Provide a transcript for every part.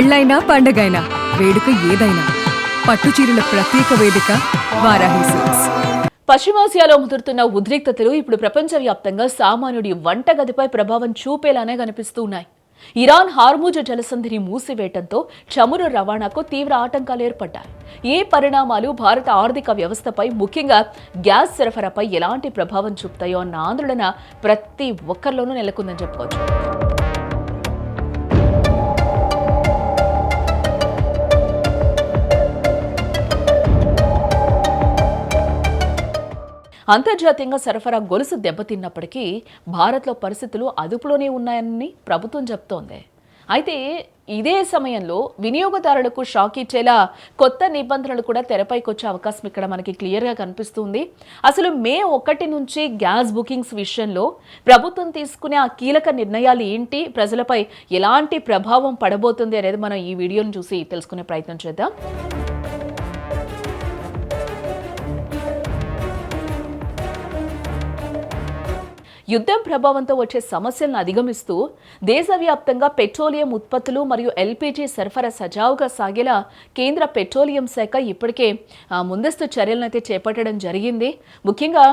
పెళ్ళైనా పండగైనా వేడుక ఏదైనా పట్టుచీరల ప్రత్యేక వేదిక వారాహి సిల్క్స్. పశ్చిమాసియాలో ముదురుతున్న ఉద్రిక్తతలు ఇప్పుడు ప్రపంచవ్యాప్తంగా సామాన్యుడి వంటగదిపై ప్రభావం చూపేలానే కనిపిస్తూ ఉన్నాయి. ఇరాన్ హార్ముజ్ జలసంధిని మూసివేయడంతో చమురు రవాణాకు తీవ్ర ఆటంకాలు ఏర్పడ్డాయి. ఈ పరిణామాలు భారత ఆర్థిక వ్యవస్థపై, ముఖ్యంగా గ్యాస్ సరఫరాపై ఎలాంటి ప్రభావం చూపుతాయో అన్న ఆందోళన ప్రతి ఒక్కరిలోనూ నెలకొందని చెప్పుకోవచ్చు. అంతర్జాతీయంగా సరఫరా గొలుసు దెబ్బతిన్నప్పటికీ భారత్లో పరిస్థితులు అదుపులోనే ఉన్నాయని ప్రభుత్వం చెప్తోంది. అయితే ఇదే సమయంలో వినియోగదారులకు షాక్ ఇచ్చేలా కొత్త నిబంధనలు కూడా తెరపైకొచ్చే అవకాశం ఇక్కడ మనకి క్లియర్గా కనిపిస్తుంది. అసలు మే 1 నుంచి గ్యాస్ బుకింగ్స్ విషయంలో ప్రభుత్వం తీసుకునే ఆ కీలక నిర్ణయాలు ఏంటి, ప్రజలపై ఎలాంటి ప్రభావం పడబోతుంది అనేది మనం ఈ వీడియోను చూసి తెలుసుకునే ప్రయత్నం చేద్దాం. యుద్ధం ప్రభావంతో వచ్చే సమస్యలను అధిగమిస్తూ దేశవ్యాప్తంగా పెట్రోలియం ఉత్పత్తులు మరియు ఎల్పీజీ సరఫరా సజావుగా సాగేలా కేంద్ర పెట్రోలియం శాఖ ఇప్పటికే ముందస్తు చర్యలను అయితే చేపట్టడం జరిగింది. ముఖ్యంగా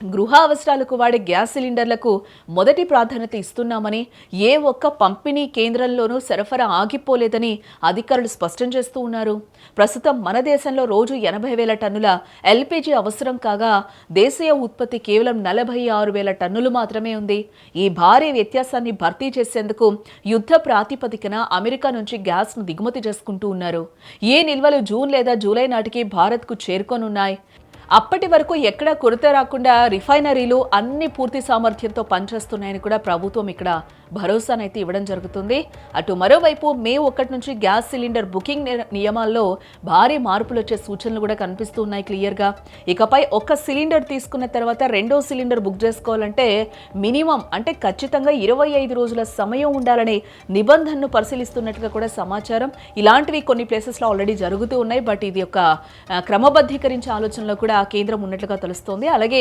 గృహ అవసరాలకు వాడే గ్యాస్ సిలిండర్లకు మొదటి ప్రాధాన్యత ఇస్తున్నామని, ఏ ఒక్క పంపిణీ కేంద్రంలోనూ సరఫరా ఆగిపోలేదని అధికారులు స్పష్టం చేస్తూ ఉన్నారు. ప్రస్తుతం మన దేశంలో రోజు 80,000 టన్నుల ఎల్పీజీ అవసరం కాగా దేశీయ ఉత్పత్తి కేవలం 46,000 టన్నులు మాత్రమే ఉంది. ఈ భారీ వ్యత్యాసాన్ని భర్తీ చేసేందుకు యుద్ధ ప్రాతిపదికన అమెరికా నుంచి గ్యాస్ను దిగుమతి చేసుకుంటూ ఉన్నారు. ఈ నిల్వలు జూన్ లేదా జూలై నాటికి భారత్కు చేరుకోనున్నాయి. అప్పటి వరకు ఎక్కడా కొరత రాకుండా రిఫైనరీలు అన్ని పూర్తి సామర్థ్యంతో పనిచేస్తున్నాయని కూడా ప్రభుత్వం ఇక్కడ భరోసానైతే ఇవ్వడం జరుగుతుంది. అటు మరోవైపు మే 1 నుంచి గ్యాస్ సిలిండర్ బుకింగ్ నియమాల్లో భారీ మార్పులు వచ్చే సూచనలు కూడా కనిపిస్తూ ఉన్నాయి క్లియర్గా. ఇకపై ఒక సిలిండర్ తీసుకున్న తర్వాత రెండో సిలిండర్ బుక్ చేసుకోవాలంటే మినిమం అంటే ఖచ్చితంగా 25 రోజుల సమయం ఉండాలనే నిబంధనను పరిశీలిస్తున్నట్టుగా కూడా సమాచారం. ఇలాంటివి కొన్ని ప్లేసెస్లో ఆల్రెడీ జరుగుతూ ఉన్నాయి. బట్ ఇది ఒక క్రమబద్ధీకరించే ఆలోచనలో కూడా కేంద్రం ఉన్నట్లుగా తెలుస్తోంది. అలాగే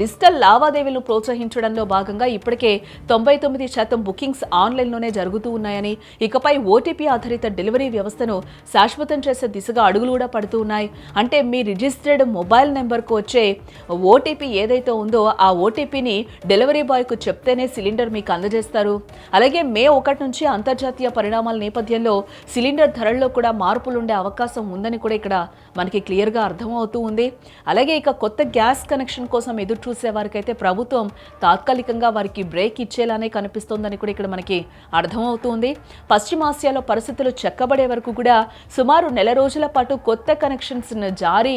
డిజిటల్ లావాదేవీలను ప్రోత్సహించడంలో భాగంగా ఇప్పటికే 99% బుకింగ్స్ ఆన్లైన్లోనే జరుగుతూ ఉన్నాయని, ఇకపై ఓటీపీ ఆధారిత డెలివరీ వ్యవస్థను శాశ్వతం చేసే దిశగా అడుగులు కూడా పడుతూ ఉన్నాయి. అంటే మీ రిజిస్టర్డ్ మొబైల్ నెంబర్కు వచ్చే ఓటీపీ ఏదైతే ఉందో ఆ ఓటీపీని డెలివరీ బాయ్కు చెప్తేనే సిలిండర్ మీకు అందజేస్తారు. అలాగే మే 1 నుంచి అంతర్జాతీయ పరిణామాల నేపథ్యంలో సిలిండర్ ధరల్లో కూడా మార్పులు ఉండే అవకాశం ఉందని కూడా ఇక్కడ మనకి క్లియర్గా అర్థమవుతూ ఉంది. అలాగే ఇక కొత్త గ్యాస్ కనెక్షన్ కోసం ఎదురు చూసే వారికైతే ప్రభుత్వం తాత్కాలికంగా వారికి బ్రేక్ ఇచ్చేలానే కనిపిస్తోందని కూడా ఇక్కడ మనకి అర్థమవుతుంది. పశ్చిమాసియాలో పరిస్థితులు చక్కబడే వరకు కూడా సుమారు నెల రోజుల పాటు కొత్త కనెక్షన్స్ జారీ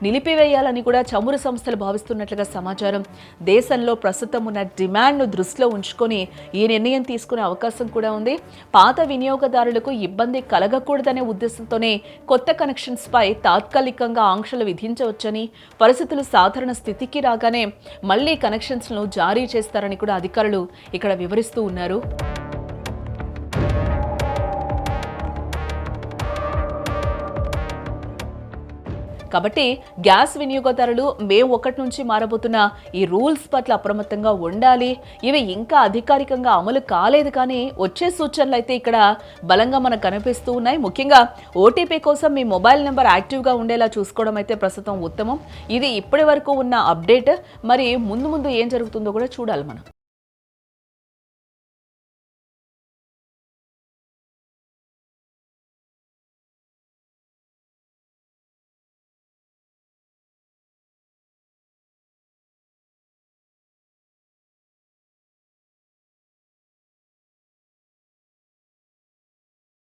నిలిపివేయాలని కూడా చమురు సంస్థలు భావిస్తున్నట్లుగా సమాచారం. దేశంలో ప్రస్తుతం ఉన్న డిమాండ్ను దృష్టిలో ఉంచుకొని ఈ నిర్ణయం తీసుకునే అవకాశం కూడా ఉంది. పాత వినియోగదారులకు ఇబ్బంది కలగకూడదనే ఉద్దేశంతోనే కొత్త కనెక్షన్స్ పై తాత్కాలికంగా ఆంక్షలు విధించవచ్చని, పరిస్థితులు సాధారణ స్థితికి రాగానే మళ్లీ కనెక్షన్స్ను జారీ చేస్తారని కూడా అధికారులు ఇక్కడ వివరిస్తూ ఉన్నారు. కాబట్టి గ్యాస్ వినియోగదారులు మే 1 నుంచి మారబోతున్న ఈ రూల్స్ పట్ల అప్రమత్తంగా ఉండాలి. ఇవి ఇంకా అధికారికంగా అమలు కాలేదు, కానీ వచ్చే సూచనలు అయితే ఇక్కడ బలంగా మనకు కనిపిస్తూ ఉన్నాయి. ముఖ్యంగా ఓటీపీ కోసం మీ మొబైల్ నెంబర్ యాక్టివ్గా ఉండేలా చూసుకోవడం అయితే ప్రస్తుతం ఉత్తమం. ఇది ఇప్పటి వరకు ఉన్న అప్డేట్. మరి ముందు ఏం జరుగుతుందో కూడా చూడాలి మనం.